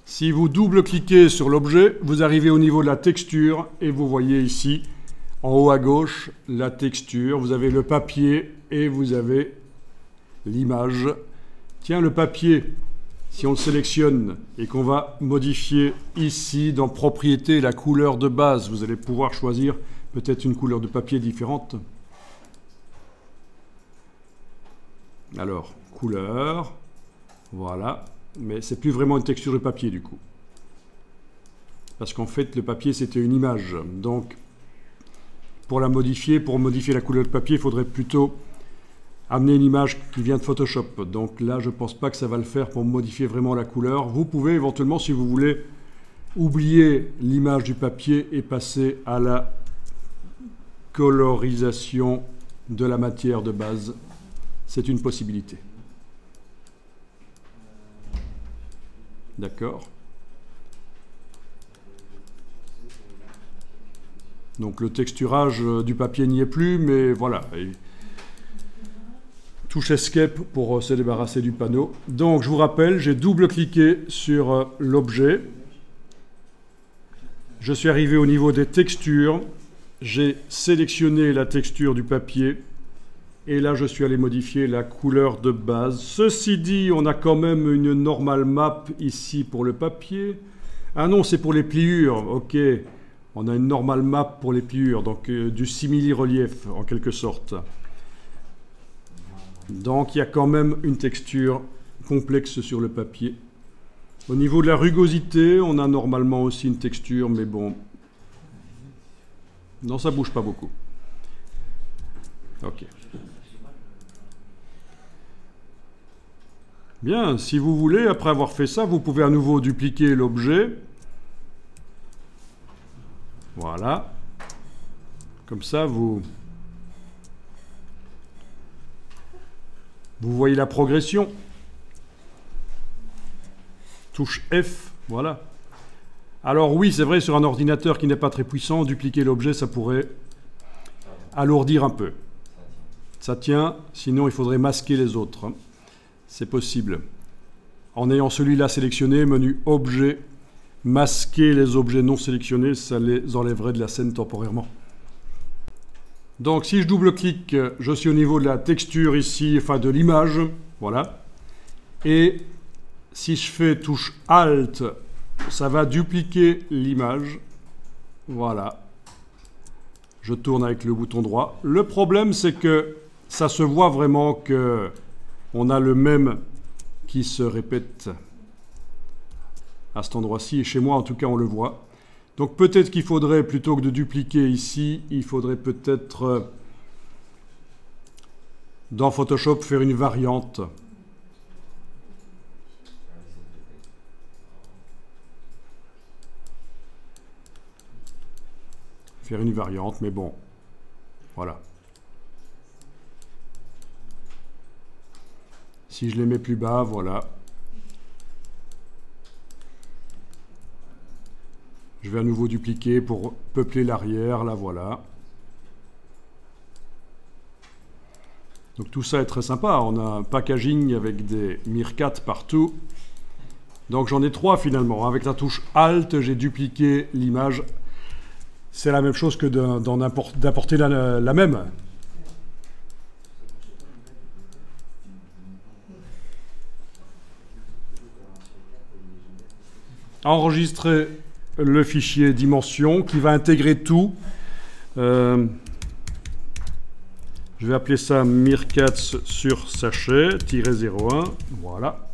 Si vous double-cliquez sur l'objet, vous arrivez au niveau de la texture et vous voyez ici, en haut à gauche, la texture. Vous avez le papier et vous avez l'image. Tiens, le papier, si on le sélectionne et qu'on va modifier ici dans Propriétés la couleur de base, vous allez pouvoir choisir peut-être une couleur de papier différente. Alors, couleur, voilà. Mais c'est plus vraiment une texture de papier du coup. Parce qu'en fait, le papier, c'était une image. Donc, pour modifier la couleur de papier, il faudrait plutôt amener une image qui vient de Photoshop. Donc là, je ne pense pas que ça va le faire pour modifier vraiment la couleur. Vous pouvez éventuellement, si vous voulez, oublier l'image du papier et passer à la colorisation de la matière de base. C'est une possibilité. D'accord. Donc le texturage du papier n'y est plus, mais voilà. Et touche Escape pour se débarrasser du panneau. Donc je vous rappelle, j'ai double-cliqué sur l'objet. Je suis arrivé au niveau des textures. J'ai sélectionné la texture du papier. Et là, je suis allé modifier la couleur de base. Ceci dit, on a quand même une normal map ici pour le papier. Ah non, c'est pour les pliures. Ok, on a une normal map pour les pliures, donc du simili-relief en quelque sorte. Donc il y a quand même une texture complexe sur le papier. Au niveau de la rugosité, on a normalement aussi une texture, mais bon. Non, ça bouge pas beaucoup. Ok. Bien, si vous voulez, après avoir fait ça, vous pouvez à nouveau dupliquer l'objet. Voilà. Comme ça, vous voyez la progression. Touche F, voilà. Alors oui, c'est vrai, sur un ordinateur qui n'est pas très puissant, dupliquer l'objet, ça pourrait alourdir un peu. Ça tient, sinon il faudrait masquer les autres. Hein. C'est possible. En ayant celui-là sélectionné, menu Objet, masquer les objets non sélectionnés, ça les enlèverait de la scène temporairement. Donc si je double-clique, je suis au niveau de la texture ici, enfin de l'image, voilà. Et si je fais touche Alt, ça va dupliquer l'image. Voilà. Je tourne avec le bouton droit. Le problème, c'est que ça se voit vraiment que on a le même qui se répète à cet endroit-ci. Et chez moi, en tout cas, on le voit. Donc peut-être qu'il faudrait, plutôt que de dupliquer ici, il faudrait peut-être dans Photoshop faire une variante. Faire une variante, mais bon, voilà. Si je les mets plus bas, voilà. Je vais à nouveau dupliquer pour peupler l'arrière, là voilà. Donc tout ça est très sympa, on a un packaging avec des meerkats partout. Donc j'en ai 3 finalement. Avec la touche Alt, j'ai dupliqué l'image. C'est la même chose que d'importer la même. Enregistrer le fichier dimension qui va intégrer tout. Je vais appeler ça meerkats sur sachet -01. Voilà.